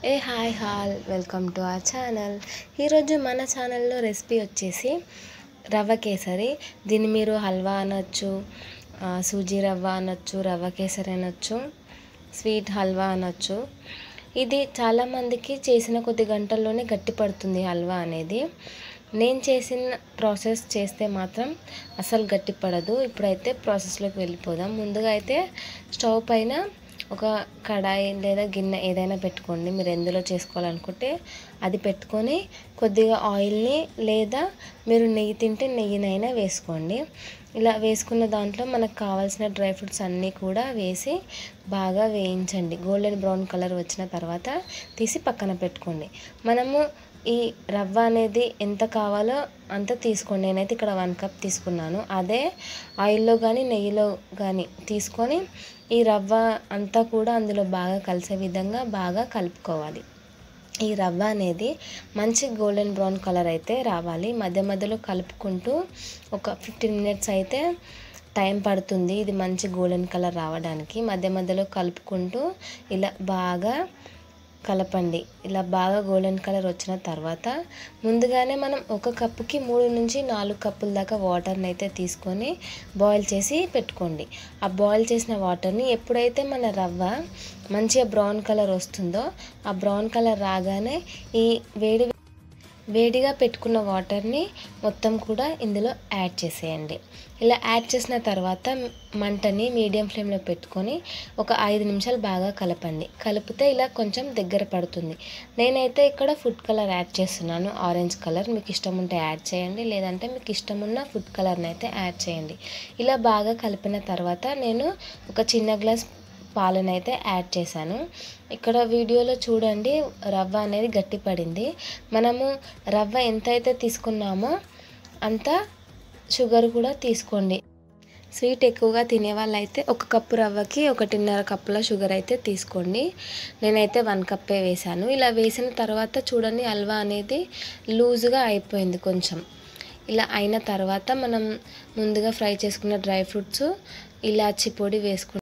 A hi hall welcome to our channel. ఈరోజు మన ఛానల్లో రెసిపీ వచ్చేసి రవ్వ కేసరి. దీన్ని మీరు హల్వా అనొచ్చు, సూజీ రవ్వ అనొచ్చు, రవ్వ కేసరి అనొచ్చు, స్వీట్ హల్వా అనొచ్చు. ఇది చాలామందికి చేసిన కొద్ది గంటల్లోనే గట్టి పడుతుంది హల్వా అనేది. నేను చేసిన ప్రాసెస్ చేస్తే మాత్రం అసలు గట్టి పడదు. ఇప్పుడైతే ప్రాసెస్లోకి వెళ్ళిపోదాం. ముందుగా అయితే స్టవ్ పైన ఒక కడాయి లేదా గిన్నె ఏదైనా పెట్టుకోండి. మీరు ఎందులో చేసుకోవాలనుకుంటే అది పెట్టుకొని కొద్దిగా ఆయిల్ని లేదా మీరు నెయ్యి తింటే నెయ్యినైనా వేసుకోండి. ఇలా వేసుకున్న దాంట్లో మనకు కావాల్సిన డ్రై ఫ్రూట్స్ అన్నీ కూడా వేసి బాగా వేయించండి. గోల్డెన్ బ్రౌన్ కలర్ వచ్చిన తర్వాత తీసి పక్కన పెట్టుకోండి. మనము ఈ రవ్వ అనేది ఎంత కావాలో అంత తీసుకోండి. నేనైతే ఇక్కడ 1 కప్ తీసుకున్నాను. అదే ఆయిల్లో కానీ నెయ్యిలో కానీ తీసుకొని ఈ రవ్వ అంతా కూడా అందులో బాగా కలిసే విధంగా బాగా కలుపుకోవాలి. ఈ రవ్వ అనేది మంచి గోల్డెన్ బ్రౌన్ కలర్ అయితే రావాలి. మధ్య మధ్యలో కలుపుకుంటూ ఒక 15 మినిట్స్ అయితే టైం పడుతుంది ఇది మంచి గోల్డెన్ కలర్ రావడానికి. మధ్య మధ్యలో కలుపుకుంటూ ఇలా బాగా కలపండి. ఇలా బాగా గోల్డెన్ కలర్ వచ్చిన తర్వాత ముందుగానే మనం 1 కప్పుకి 3 నుంచి 4 కప్పుల దాకా వాటర్ని అయితే తీసుకొని బాయిల్ చేసి పెట్టుకోండి. ఆ బాయిల్ చేసిన వాటర్ని ఎప్పుడైతే మన రవ్వ మంచిగా బ్రౌన్ కలర్ వస్తుందో ఆ బ్రౌన్ కలర్ రాగానే ఈ వేడిగా పెట్టుకున్న వాటర్ని మొత్తం కూడా ఇందులో యాడ్ చేసేయండి. ఇలా యాడ్ చేసిన తర్వాత మంటని మీడియం ఫ్లేమ్లో పెట్టుకొని ఒక 5 నిమిషాలు బాగా కలపండి. కలిపితే ఇలా కొంచెం దగ్గర పడుతుంది. నేనైతే ఇక్కడ ఫుడ్ కలర్ యాడ్ చేస్తున్నాను, ఆరెంజ్ కలర్. మీకు ఇష్టం ఉంటే యాడ్ చేయండి, లేదంటే మీకు ఇష్టం ఉన్న ఫుడ్ కలర్ని అయితే యాడ్ చేయండి. ఇలా బాగా కలిపిన తర్వాత నేను ఒక చిన్న గ్లాస్ పాలనైతే యాడ్ చేశాను. ఇక్కడ వీడియోలో చూడండి రవ్వ అనేది గట్టిపడింది. మనము రవ్వ ఎంతైతే తీసుకున్నామో అంత షుగర్ కూడా తీసుకోండి. స్వీట్ ఎక్కువగా తినే వాళ్ళైతే 1 కప్పు రవ్వకి 1.5 కప్పుల షుగర్ అయితే తీసుకోండి. నేనైతే 1 కప్పే వేశాను. ఇలా వేసిన తర్వాత చూడండి హల్వా అనేది లూజ్గా అయిపోయింది కొంచెం. ఇలా అయిన తర్వాత మనం ముందుగా ఫ్రై చేసుకున్న డ్రై ఫ్రూట్స్, ఇలాచి పొడి వేసుకుంటాం.